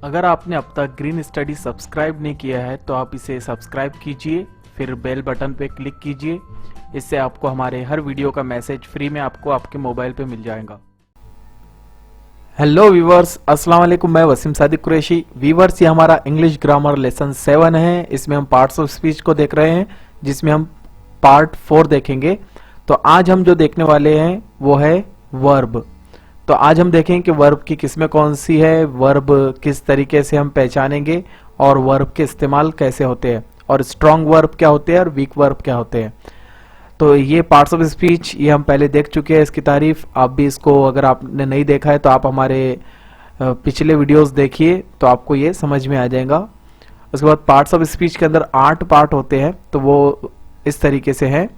अगर आपने अब तक ग्रीन स्टडी सब्सक्राइब नहीं किया है तो आप इसे सब्सक्राइब कीजिए, फिर बेल बटन पे क्लिक कीजिए। इससे आपको हमारे हर वीडियो का मैसेज फ्री में आपको आपके मोबाइल पे मिल जाएगा। हेलो वीवर्स, अस्सलाम वालेकुम। मैं वसीम सादिक कुरैशी। वीवर्स, ये हमारा इंग्लिश ग्रामर लेसन 7 है। इसमें हम पार्ट्स ऑफ स्पीच को देख रहे हैं, जिसमें हम पार्ट 4 देखेंगे। तो आज हम जो देखने वाले हैं वो है वर्ब। तो आज हम देखेंगे कि वर्ब की किस्में कौन सी है, वर्ब किस तरीके से हम पहचानेंगे और वर्ब के इस्तेमाल कैसे होते हैं, और स्ट्रॉन्ग वर्ब क्या होते हैं और वीक वर्ब क्या होते हैं। तो ये पार्ट्स ऑफ स्पीच ये हम पहले देख चुके हैं। इसकी तारीफ आप भी, इसको अगर आपने नहीं देखा है तो आप हमारे पिछले वीडियोस देखिए तो आपको ये समझ में आ जाएगा। उसके बाद पार्ट्स ऑफ स्पीच के अंदर 8 पार्ट होते हैं, तो वो इस तरीके से है।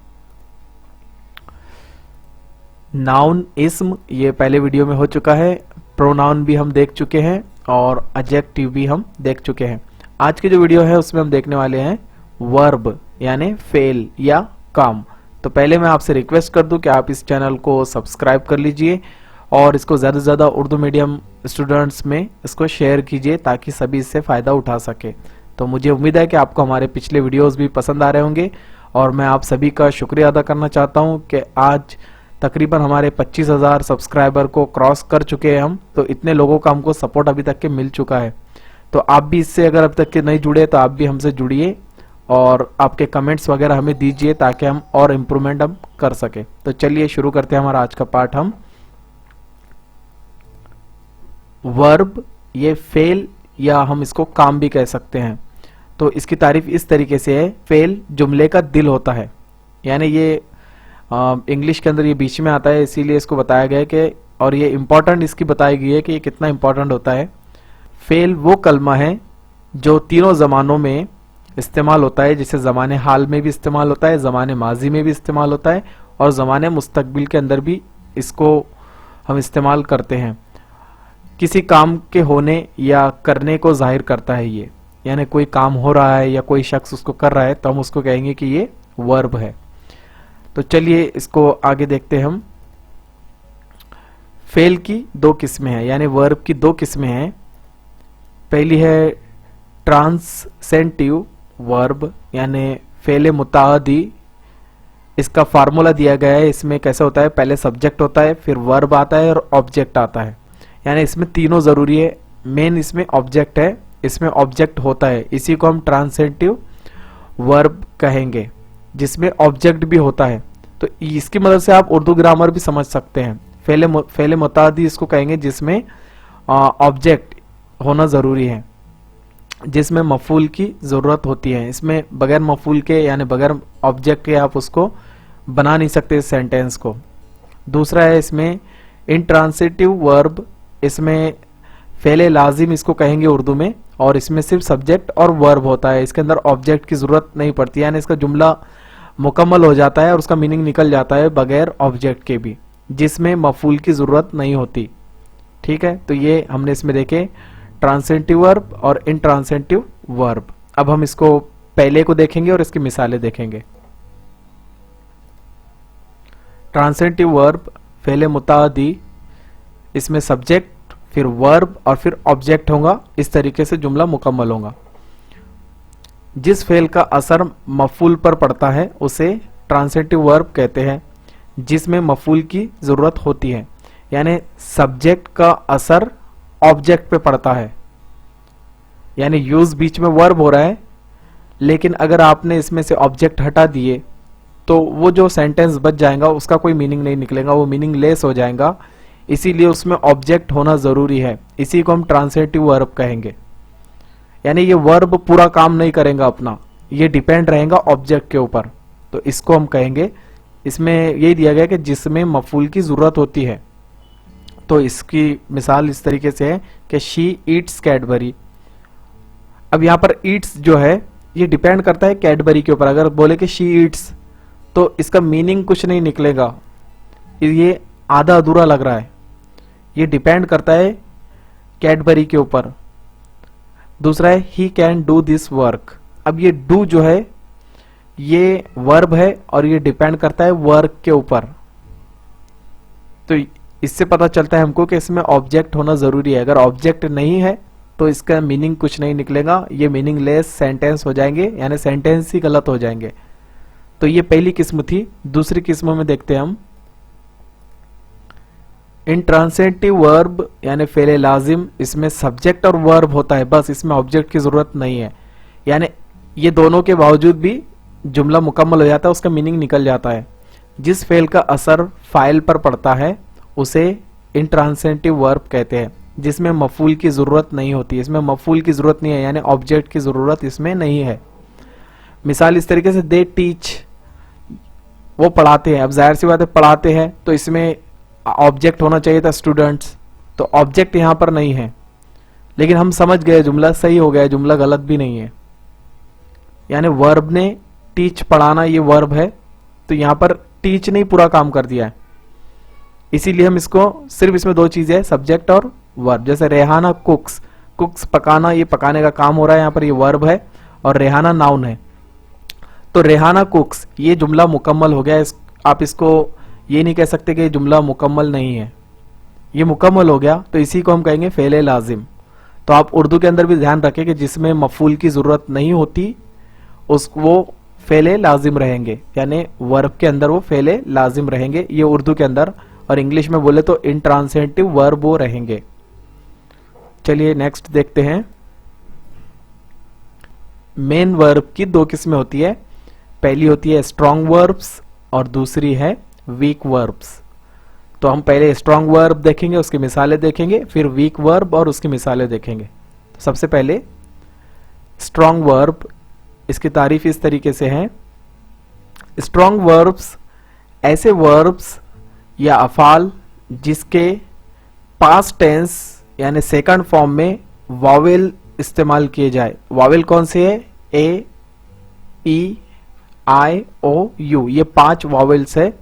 नाउन, इस्म, ये पहले वीडियो में हो चुका है। प्रोनाउन भी हम देख चुके हैं और एडजेक्टिव भी हम देख चुके हैं। आज की जो वीडियो है उसमें हम देखने वाले हैं वर्ब, यानी फेल या काम। तो पहले मैं आपसे रिक्वेस्ट कर दूं कि आप इस चैनल को सब्सक्राइब कर लीजिए और इसको ज़्यादा से ज़्यादा उर्दू मीडियम स्टूडेंट्स में इसको शेयर कीजिए ताकि सभी इससे फ़ायदा उठा सके। तो मुझे उम्मीद है कि आपको हमारे पिछले वीडियोस भी पसंद आ रहे होंगे और मैं आप सभी का शुक्रिया अदा करना चाहता हूं कि आज तकरीबन हमारे 25,000 सब्सक्राइबर को क्रॉस कर चुके हैं हम। तो इतने लोगों का हमको सपोर्ट अभी तक के मिल चुका है। तो आप भी इससे अगर अब तक के नहीं जुड़े तो आप भी हमसे जुड़िए और आपके कमेंट्स वगैरह हमें दीजिए ताकि हम और इम्प्रूवमेंट हम कर सके। तो चलिए शुरू करते हैं हमारा आज का पार्ट। हम वर्ब, ये फेल या हम इसको काम भी कह सकते हैं। तो इसकी तारीफ इस तरीके से है, फेल जुमले का दिल होता है। यानी ये इंग्लिश के अंदर ये बीच में आता है, इसीलिए इसको बताया गया है कि, और ये इंपॉर्टेंट इसकी बताई गई है कि ये कितना इंपॉर्टेंट होता है। फेल वो कलमा है जो तीनों ज़मानों में इस्तेमाल होता है, जैसे ज़माने हाल में भी इस्तेमाल होता है, ज़माने माजी में भी इस्तेमाल होता है और ज़माने मुस्तकबिल के अंदर भी इसको हम इस्तेमाल करते हैं। किसी काम के होने या करने को जाहिर करता है ये, यानी कोई काम हो रहा है या कोई शख्स उसको कर रहा है तो हम उसको कहेंगे कि ये वर्ब है। तो चलिए इसको आगे देखते हैं हम। फेल की 2 किस्में हैं, यानी वर्ब की 2 किस्में हैं। पहली है ट्रांसेंटिव वर्ब, यानी फेल मुतादी। इसका फार्मूला दिया गया है। इसमें कैसा होता है, पहले सब्जेक्ट होता है, फिर वर्ब आता है और ऑब्जेक्ट आता है। यानी इसमें तीनों जरूरी है। मेन इसमें ऑब्जेक्ट है, इसमें ऑब्जेक्ट होता है, इसी को हम ट्रांसेंटिव वर्ब कहेंगे, जिसमें ऑब्जेक्ट भी होता है। तो इसकी मदद से आप उर्दू ग्रामर भी समझ सकते हैं। फेले मुतादी इसको कहेंगे जिसमें ऑब्जेक्ट होना जरूरी है, जिसमें मफूल की जरूरत होती है। इसमें बगैर मफूल के यानी बगैर ऑब्जेक्ट के आप उसको बना नहीं सकते इस सेंटेंस को। दूसरा है इसमें इंट्रांसिटिव वर्ब, इसमें फेले लाजिम इसको कहेंगे उर्दू में, और इसमें सिर्फ सब्जेक्ट और वर्ब होता है। इसके अंदर ऑब्जेक्ट की जरूरत नहीं पड़ती, यानी इसका जुमला मुकम्मल हो जाता है और उसका मीनिंग निकल जाता है बगैर ऑब्जेक्ट के भी, जिसमें मफूल की जरूरत नहीं होती। ठीक है, तो ये हमने इसमें देखे ट्रांसेंटिव वर्ब और इंट्रांसेंटिव वर्ब। अब हम इसको पहले को देखेंगे और इसकी मिसालें देखेंगे। ट्रांसेंटिव वर्ब फेले मुतादी, इसमें सब्जेक्ट, फिर वर्ब और फिर ऑब्जेक्ट होगा। इस तरीके से जुमला मुकम्मल होगा। जिस फेल का असर मफूल पर पड़ता है उसे ट्रांसेंटिव वर्ब कहते हैं, जिसमें मफूल की जरूरत होती है। यानी सब्जेक्ट का असर ऑब्जेक्ट पे पड़ता है, यानी यूज बीच में वर्ब हो रहा है, लेकिन अगर आपने इसमें से ऑब्जेक्ट हटा दिए तो वो जो सेंटेंस बच जाएगा उसका कोई मीनिंग नहीं निकलेगा, वो मीनिंग लेस हो जाएगा। इसीलिए उसमें ऑब्जेक्ट होना जरूरी है। इसी को हम ट्रांसेंटिव वर्ब कहेंगे। यानी ये वर्ब पूरा काम नहीं करेगा अपना, ये डिपेंड रहेगा ऑब्जेक्ट के ऊपर, तो इसको हम कहेंगे। इसमें यही दिया गया कि जिसमें मफूल की जरूरत होती है। तो इसकी मिसाल इस तरीके से है कि शी ईट्स कैडबरी। अब यहाँ पर ईट्स जो है ये डिपेंड करता है कैडबरी के ऊपर। अगर बोले कि शी ईट्स तो इसका मीनिंग कुछ नहीं निकलेगा, ये आधा अधूरा लग रहा है। ये डिपेंड करता है कैडबरी के ऊपर। दूसरा है he can do this work. अब ये डू जो है ये वर्ब है और ये डिपेंड करता है वर्क के ऊपर। तो इससे पता चलता है हमको कि इसमें ऑब्जेक्ट होना जरूरी है। अगर ऑब्जेक्ट नहीं है तो इसका मीनिंग कुछ नहीं निकलेगा, ये मीनिंगलेस सेंटेंस हो जाएंगे, यानी सेंटेंस ही गलत हो जाएंगे। तो ये पहली किस्म थी। दूसरी किस्म में देखते हैं हम, इंट्रांसिटिव वर्ब यानी फेले लाजिम, इसमें सब्जेक्ट और वर्ब होता है बस, इसमें ऑब्जेक्ट की जरूरत नहीं है। यानी ये दोनों के बावजूद भी जुमला मुकम्मल हो जाता है, उसका मीनिंग निकल जाता है। जिस फेल का असर फाइल पर पड़ता है उसे इंट्रांसिटिव वर्ब कहते हैं, जिसमें मफूल की जरूरत नहीं होती। इसमें मफूल की जरूरत नहीं है, यानी ऑब्जेक्ट की जरूरत इसमें नहीं है। मिसाल इस तरीके से, दे टीच, वो पढ़ाते हैं। अब जाहिर सी बात है पढ़ाते हैं तो इसमें ऑब्जेक्ट होना चाहिए था स्टूडेंट्स, तो ऑब्जेक्ट यहां पर नहीं है, लेकिन हम समझ गए जुमला सही हो गया, जुमला गलत भी नहीं है। यानी वर्ब ने टीच, पढ़ाना ये वर्ब है, तो यहां पर टीच ने पूरा काम कर दिया है, इसीलिए हम इसको सिर्फ इसमें दो चीजें, सब्जेक्ट और वर्ब। जैसे रेहाना कुक्स, कुक्स पकाना, ये पकाने का काम हो रहा है, यहां पर ये वर्ब है और रेहाना नाउन है। तो रेहाना कुक्स ये जुमला मुकम्मल हो गया। आप इसको ये नहीं कह सकते कि ये जुमला मुकम्मल नहीं है, ये मुकम्मल हो गया, तो इसी को हम कहेंगे फेले लाजिम। तो आप उर्दू के अंदर भी ध्यान रखें कि जिसमें मफूल की जरूरत नहीं होती वो फेले लाजिम रहेंगे, यानी वर्ब के अंदर वो फेले लाजिम रहेंगे, ये उर्दू के अंदर। और इंग्लिश में बोले तो इंट्रांसिटिव वर्ब वो रहेंगे। चलिए नेक्स्ट देखते हैं। मेन वर्ब की दो किस्में होती है, पहली होती है स्ट्रॉन्ग वर्ब्स और दूसरी है वीक वर्ब्स। तो हम पहले स्ट्रॉन्ग वर्ब देखेंगे, उसकी मिसालें देखेंगे, फिर वीक वर्ब और उसकी मिसालें देखेंगे। सबसे पहले स्ट्रॉन्ग वर्ब, इसकी तारीफ इस तरीके से है, स्ट्रॉन्ग वर्ब्स ऐसे वर्ब्स या अफाल जिसके पास्ट टेंस यानी सेकंड फॉर्म में वॉवेल इस्तेमाल किए जाए। वॉवेल कौन से है? ए, ई, आई, ओ, यू, ये 5 वॉवेल्स है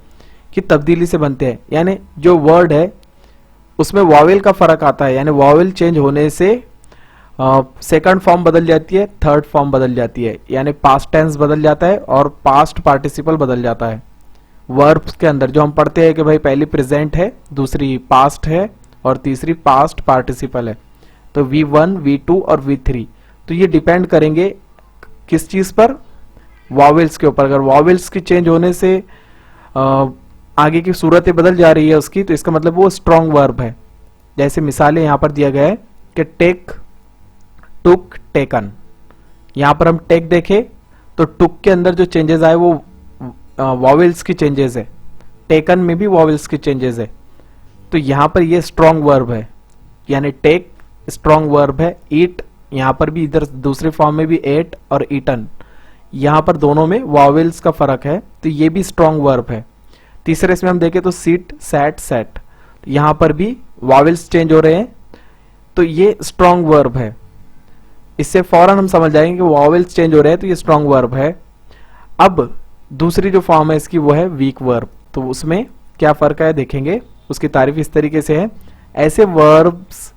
की तब्दीली से बनते हैं। यानी जो वर्ड है उसमें वॉवेल का फर्क आता है, यानी वॉवेल चेंज होने से सेकंड फॉर्म बदल जाती है, थर्ड फॉर्म बदल जाती है, यानी पास्ट टेंस बदल जाता है और पास्ट पार्टिसिपल बदल जाता है। वर्ब्स के अंदर जो हम पढ़ते हैं कि भाई पहली प्रेजेंट है, दूसरी पास्ट है और तीसरी पास्ट पार्टिसिपल है, तो V1, V2 और V3, तो ये डिपेंड करेंगे किस चीज पर? वॉवेल्स के ऊपर। अगर वॉवेल्स की चेंज होने से आगे की सूरतें बदल जा रही है उसकी, तो इसका मतलब वो स्ट्रॉन्ग वर्ब है। जैसे मिसालें यहां पर दिया गया है कि टेक, टुक, टेकन। यहां पर हम टेक देखें तो टुक के अंदर जो चेंजेस आए वो वॉवेल्स की चेंजेस है, टेकन में भी वॉवेल्स की चेंजेस है, तो यहां पर ये स्ट्रॉन्ग वर्ब है, यानी टेक स्ट्रॉन्ग वर्ब है। ईट, यहां पर भी इधर दूसरे फॉर्म में भी एट और ईटन, यहां पर दोनों में वॉवेल्स का फर्क है, तो ये भी स्ट्रॉन्ग वर्ब है। तीसरे इसमें हम देखें तो सीट, सैट, सेट, यहां पर भी वॉवेल्स चेंज हो रहे हैं, तो ये स्ट्रॉन्ग वर्ब है। इससे फौरन हम समझ जाएंगे कि वॉवेल्स चेंज हो रहे हैं तो ये स्ट्रॉन्ग वर्ब है। अब दूसरी जो फॉर्म है इसकी वो है वीक वर्ब, तो उसमें क्या फर्क है देखेंगे। उसकी तारीफ इस तरीके से है, ऐसे वर्ब्स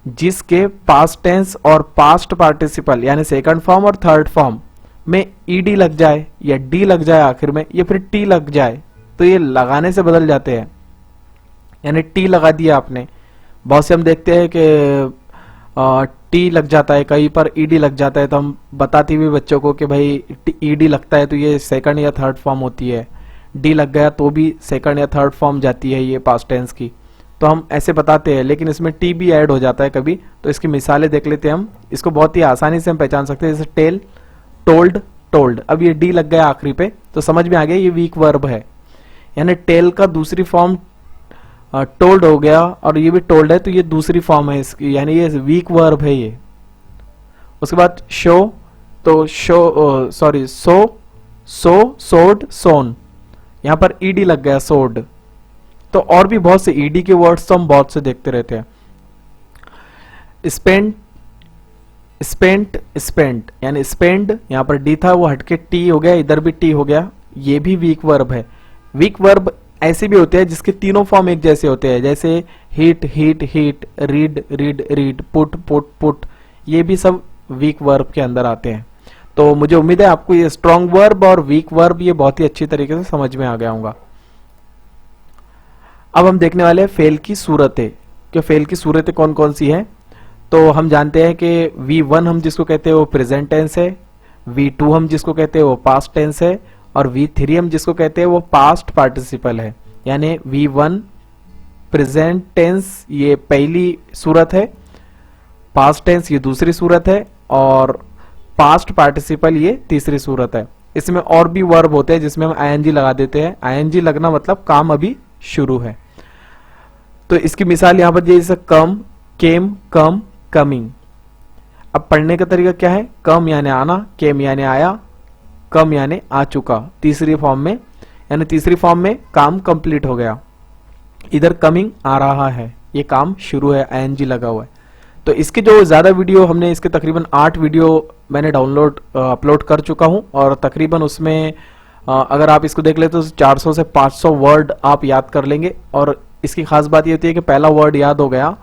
जिसके पास्ट टेंस और पास्ट पार्टिसिपल यानी सेकंड फॉर्म और थर्ड फॉर्म में ईडी लग जाए या डी लग जाए आखिर में, या फिर टी लग जाए, तो ये लगाने से बदल जाते हैं। यानी टी लगा दिया आपने, बहुत से हम देखते हैं कि टी लग जाता है, कहीं पर ईडी लग जाता है, तो हम बताते हुए बच्चों को कि भाई ईडी लगता है तो ये सेकंड या थर्ड फॉर्म होती है, डी लग गया तो भी सेकंड या थर्ड फॉर्म जाती है ये पास्ट टेंस की, तो हम ऐसे बताते हैं। लेकिन इसमें टी भी ऐड हो जाता है कभी, तो इसकी मिसालें देख लेते हैं हम। इसको बहुत ही आसानी से हम पहचान सकते हैं, जैसे टेल, टोल्ड, टोल्ड। अब ये डी लग गया आखिरी पे तो समझ में आ गया ये वीक वर्ब है, यानी टेल का दूसरी फॉर्म टोल्ड हो गया और ये भी टोल्ड है, तो ये दूसरी फॉर्म है इसकी, यानी ये वीक वर्ब है ये। उसके बाद शो, तो शो सॉरी सो, सोड, सोन, यहां पर ईडी लग गया सोड। तो और भी बहुत से ईडी के वर्ड्स तो हम बहुत से देखते रहते हैं। स्पेंड, स्पेंट, स्पेंट, यानी स्पेंड, यहां पर डी था वो हटके टी हो गया, इधर भी टी हो गया, ये भी वीक वर्ब है। वीक वर्ब ऐसे भी होते हैं जिसके तीनों फॉर्म एक जैसे होते हैं, जैसे heat, heat, heat, read, read, read, put, put, put, ये भी सब वीक वर्ब के अंदर आते हैं। तो मुझे उम्मीद है आपको ये स्ट्रॉन्ग वर्ब और वीक वर्ब ये बहुत ही अच्छी तरीके से समझ में आ गया होगा। अब हम देखने वाले हैं फेल की सूरतें, कि फेल की सूरतें कौन कौन सी हैं। तो हम जानते हैं कि V1 हम जिसको कहते हैं वो प्रेजेंट टेंस है, V2 हम जिसको कहते हैं वो पास्ट टेंस है, और V3 हम जिसको कहते हैं वो पास्ट पार्टिसिपल है। यानी V1 प्रेजेंट टेंस ये पहली सूरत है, पास्ट टेंस ये दूसरी सूरत है, और पास्ट पार्टिसिपल ये तीसरी सूरत है। इसमें और भी वर्ब होते हैं जिसमें हम आईएनजी लगा देते हैं। आईएनजी लगना मतलब काम अभी शुरू है। तो इसकी मिसाल यहां पर जैसे कम, केम, कम, कमिंग। अब पढ़ने का तरीका क्या है? कम यानी आना, केम यानी आया, कम यानी आ चुका तीसरी फॉर्म में, यानी तीसरी फॉर्म में काम कंप्लीट हो गया। इधर कमिंग आ रहा है, ये काम शुरू है, आईएनजी लगा हुआ है। तो इसके जो ज्यादा वीडियो हमने इसके तकरीबन 8 वीडियो मैंने अपलोड कर चुका हूं, और तकरीबन उसमें अगर आप इसको देख ले तो 400 से 500 वर्ड आप याद कर लेंगे। और इसकी खास बात ये होती है कि पहला वर्ड याद हो गया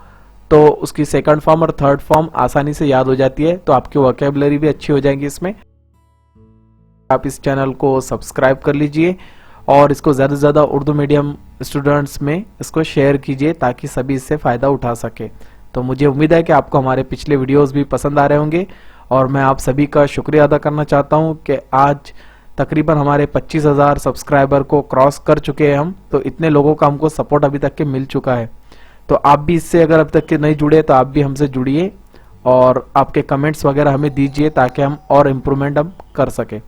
तो उसकी सेकंड फॉर्म और थर्ड फॉर्म आसानी से याद हो जाती है, तो आपकी वोकैबुलरी भी अच्छी हो जाएगी इसमें। आप इस चैनल को सब्सक्राइब कर लीजिए और इसको ज़्यादा से ज़्यादा उर्दू मीडियम स्टूडेंट्स में इसको शेयर कीजिए ताकि सभी इससे फ़ायदा उठा सके। तो मुझे उम्मीद है कि आपको हमारे पिछले वीडियोस भी पसंद आ रहे होंगे, और मैं आप सभी का शुक्रिया अदा करना चाहता हूं कि आज तकरीबन हमारे 25,000 सब्सक्राइबर को क्रॉस कर चुके हैं हम। तो इतने लोगों का हमको सपोर्ट अभी तक के मिल चुका है। तो आप भी इससे अगर अब तक के नहीं जुड़े तो आप भी हमसे जुड़िए और आपके कमेंट्स वगैरह हमें दीजिए ताकि हम और इम्प्रूवमेंट हम कर सकें।